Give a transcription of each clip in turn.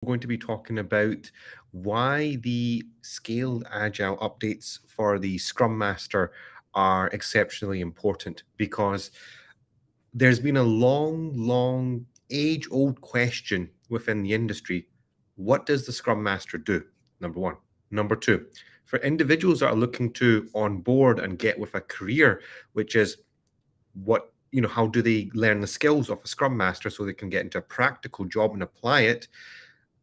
we're going to be talking about why the Scaled Agile updates for the Scrum Master are exceptionally important, because there's been a long, age-old question within the industry. What does the Scrum Master do? Number one. Number two, for individuals that are looking to onboard and get with a career, which is how do they learn the skills of a Scrum Master so they can get into a practical job and apply it?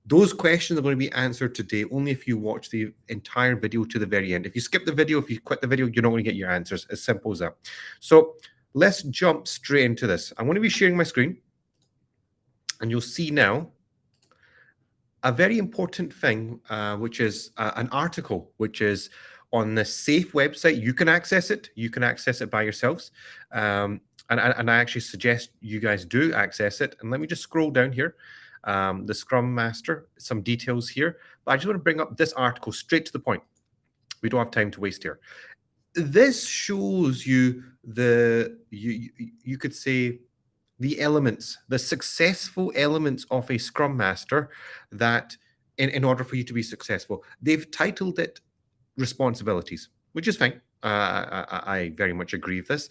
Those questions are going to be answered today only if you watch the entire video to the very end. If you skip the video, if you quit the video, you're not going to get your answers. As simple as that. So let's jump straight into this. I'm going to be sharing my screen, and you'll see now a very important thing, which is an article, which is on the SAFE website. You can access it. You can access it by yourselves. And I actually suggest you guys do access it. And let me just scroll down here. The Scrum Master, some details here. But I just want to bring up this article straight to the point. We don't have time to waste here. This shows you you could say the elements, the successful elements of a Scrum Master that in order for you to be successful. They've titled it responsibilities, which is fine. I very much agree with this.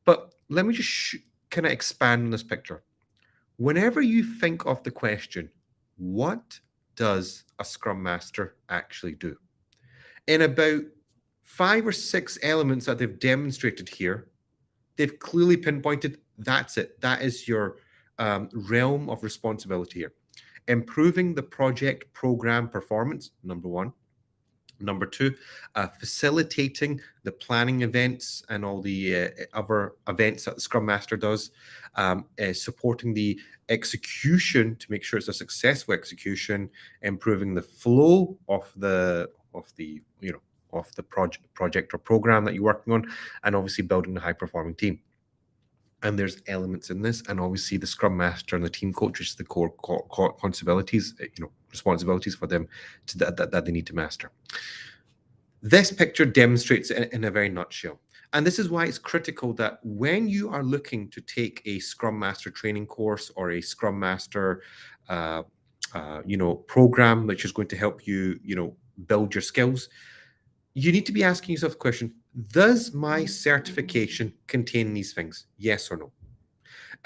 But let me just kind of expand on this picture. Whenever you think of the question, what does a Scrum Master actually do? In about 5 or 6 elements that they've demonstrated here, they've clearly pinpointed that's it. That is your realm of responsibility here. Improving the project program performance, number one. Number two, facilitating the planning events and all the other events that the Scrum Master does, supporting the execution to make sure it's a successful execution, improving the flow of the project or program that you're working on, and obviously building a high performing team. And there's elements in this, and obviously the Scrum Master and the team coach is the core responsibilities for them that they need to master. This picture demonstrates it in a very nutshell. And this is why it's critical that when you are looking to take a Scrum Master training course or a Scrum Master, program which is going to help you, build your skills, you need to be asking yourself the question, does my certification contain these things? Yes or no?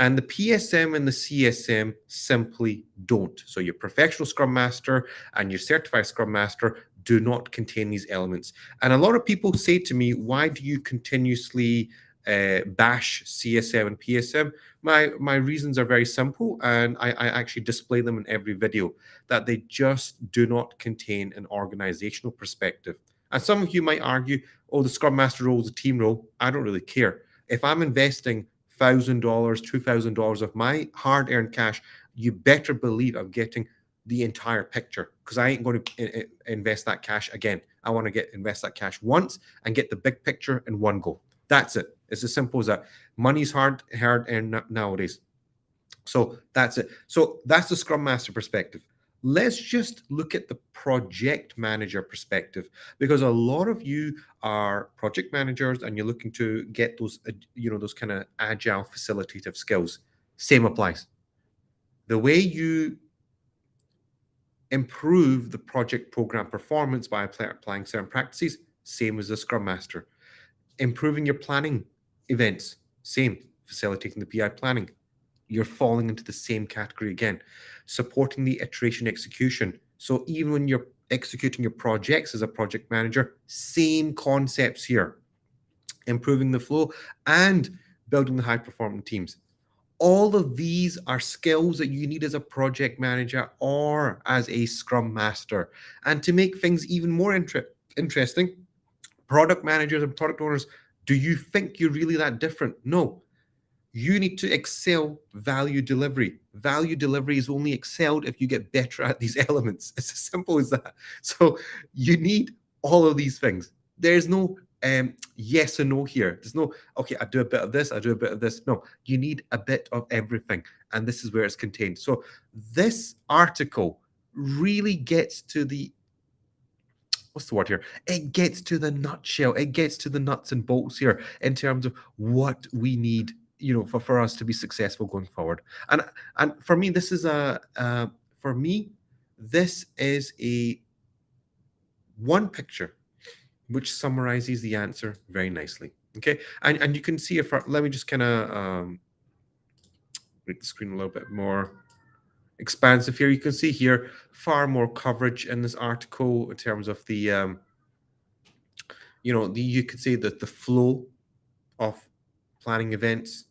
And the PSM and the CSM simply don't. So your professional Scrum Master and your certified Scrum Master do not contain these elements. And a lot of people say to me, why do you continuously bash CSM and PSM? My reasons are very simple, and I actually display them in every video, that they just do not contain an organizational perspective. And some of you might argue, oh, the Scrum Master role is a team role. I don't really care. If I'm investing $1,000, $2,000 of my hard-earned cash, you better believe I'm getting the entire picture, because I ain't going to invest that cash again. I want to invest that cash once and get the big picture in one go. That's it. It's as simple as that. Money's hard earned nowadays. So that's it. So that's the Scrum Master perspective. Let's just look at the project manager perspective, because a lot of you are project managers and you're looking to get those, those kind of agile facilitative skills. Same applies. The way you improve the project program performance by applying certain practices, same as the Scrum Master. Improving your planning events, same. Facilitating the PI planning, you're falling into the same category again. Supporting the iteration execution. So even when you're executing your projects as a project manager, same concepts here. Improving the flow and building the high performing teams. All of these are skills that you need as a project manager or as a Scrum Master. And to make things even more interesting, product managers and product owners, do you think you're really that different? No. You need to excel value delivery. Value delivery is only excelled if you get better at these elements. It's as simple as that. So you need all of these things. There's no yes or no here. There's no, okay, I do a bit of this, I do a bit of this. No, you need a bit of everything. And this is where it's contained. So this article really gets to the, what's the word here? It gets to the nutshell. It gets to the nuts and bolts here in terms of what we need, for us to be successful going forward. And for me, this is for me, This is a one picture which summarizes the answer very nicely. Okay, and you can see if let me just kind of make the screen a little bit more expansive here. You can see here far more coverage in this article in terms of the you could say that the flow of planning events,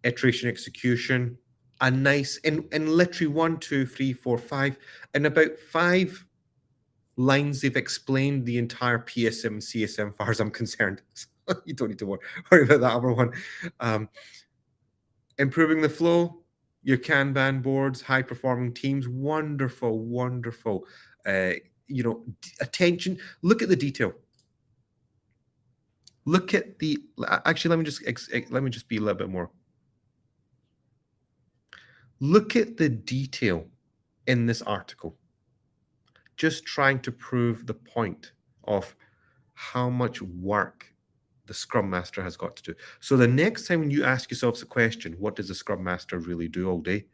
iteration execution, a nice in literally 1, 2, 3, 4, 5, in about 5 lines they've explained the entire PSM CSM far as I'm concerned. You don't need to worry about that other one. Um, improving the flow, your Kanban boards, high performing teams, wonderful, wonderful. Attention. Look at the detail. Look at the. Actually, let me just be a little bit more. Look at the detail in this article. Just trying to prove the point of how much work the Scrum Master has got to do. So the next time when you ask yourselves the question, what does the Scrum Master really do all day?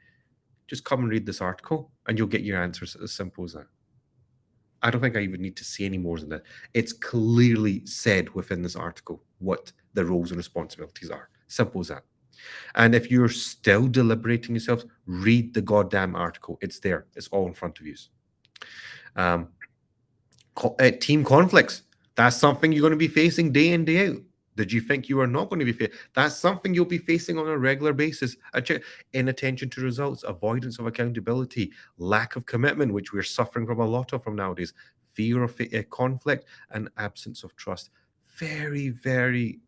Just come and read this article and you'll get your answers as simple as that. I don't think I even need to say any more than that. It's clearly said within this article what the roles and responsibilities are. Simple as that. And if you're still deliberating yourselves, read the goddamn article. It's there. It's all in front of you. Team conflicts. That's something you're going to be facing day in, day out. Did you think you are not going to be facing? That's something you'll be facing on a regular basis. Inattention to results, avoidance of accountability, lack of commitment, which we're suffering from a lot of from nowadays, fear of conflict, and absence of trust. Very, very,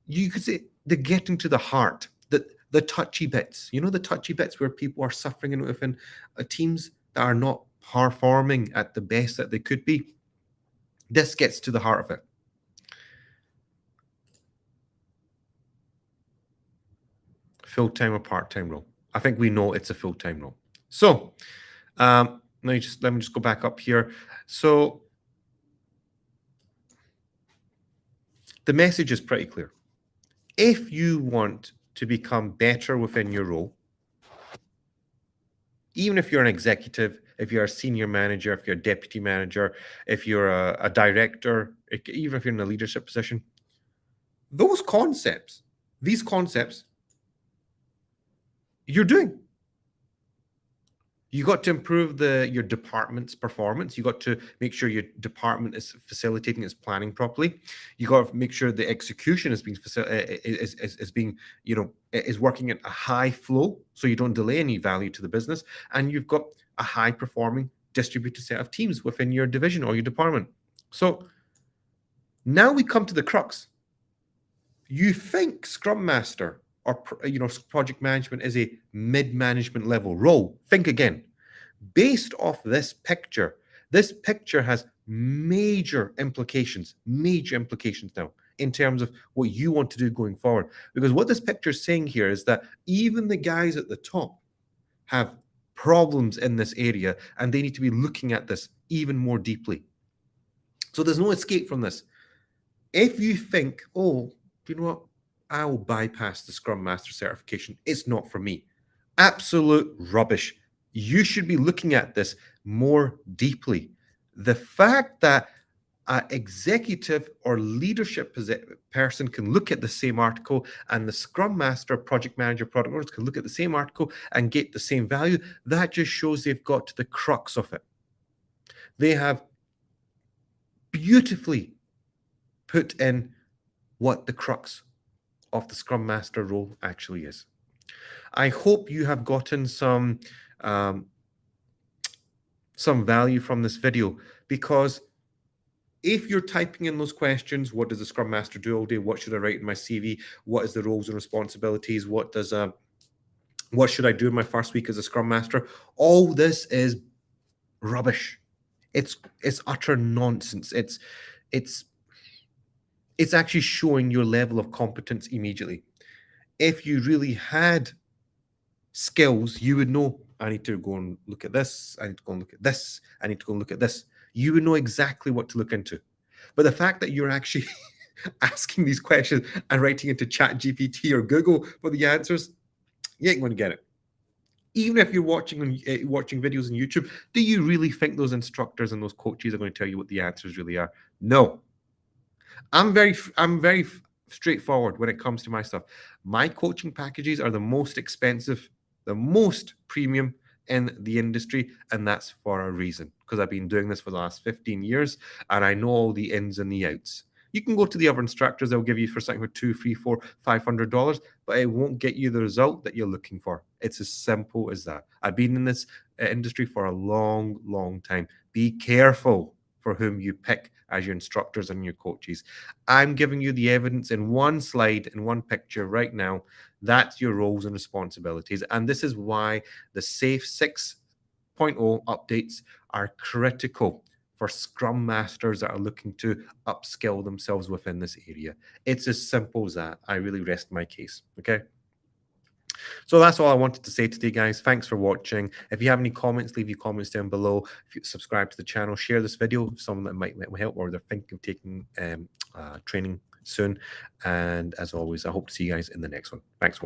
you could say they're getting to the heart, the touchy bits. You know, the touchy bits where people are suffering within teams that are not performing at the best that they could be. This gets to the heart of it. Full-time or part-time role? I think we know it's a full-time role. So let me just go back up here. So the message is pretty clear. If you want to become better within your role, even if you're an executive, if you're a senior manager, if you're a deputy manager, if you're a director, even if you're in a leadership position, these concepts, you're doing. You got to improve your department's performance. You got to make sure your department is facilitating its planning properly. You got to make sure the execution is is working at a high flow, so you don't delay any value to the business. And you've got a high performing distributed set of teams within your division or your department. So now we come to the crux. You think Scrum Master or project management is a mid-management level role. Think again. Based off this picture has major implications now in terms of what you want to do going forward. Because what this picture is saying here is that even the guys at the top have problems in this area and they need to be looking at this even more deeply. So there's no escape from this. If you think, oh, do you know what? I'll bypass the Scrum Master certification. It's not for me. Absolute rubbish. You should be looking at this more deeply. The fact that an executive or leadership person can look at the same article and the Scrum Master, project manager, product owners can look at the same article and get the same value, that just shows they've got to the crux of it. They have beautifully put in what the crux of the Scrum Master role actually is. I hope you have gotten some value from this video, because if you're typing in those questions, what does the Scrum Master do all day? What should I write in my CV? What is the roles and responsibilities? What should I do in my first week as a Scrum Master? All this is rubbish. It's utter nonsense. It's actually showing your level of competence immediately. If you really had skills, you would know, I need to go and look at this. I need to go and look at this. I need to go and look at this. You would know exactly what to look into. But the fact that you're actually asking these questions and writing into ChatGPT or Google for the answers, you ain't going to get it. Even if you're watching videos on YouTube, do you really think those instructors and those coaches are going to tell you what the answers really are? No. I'm very straightforward when it comes to my stuff. My coaching packages are the most expensive, the most premium in the industry, and that's for a reason, because I've been doing this for the last 15 years and I know all the ins and the outs. You can go to the other instructors, they'll give you for something for $2, $3, $4, $500, but it won't get you the result that you're looking for. It's as simple as that. I've been in this industry for a long, long time. Be careful for whom you pick as your instructors and your coaches. I'm giving you the evidence in one slide, in one picture right now. That's your roles and responsibilities. And this is why the SAFe 6.0 updates are critical for Scrum Masters that are looking to upskill themselves within this area. It's as simple as that. I really rest my case. Okay. So that's all I wanted to say today, guys. Thanks for watching. If you have any comments, leave your comments down below. If you subscribe to the channel, share this video with someone that might help, or they're thinking of taking training soon. And as always, I hope to see you guys in the next one. Thanks for watching.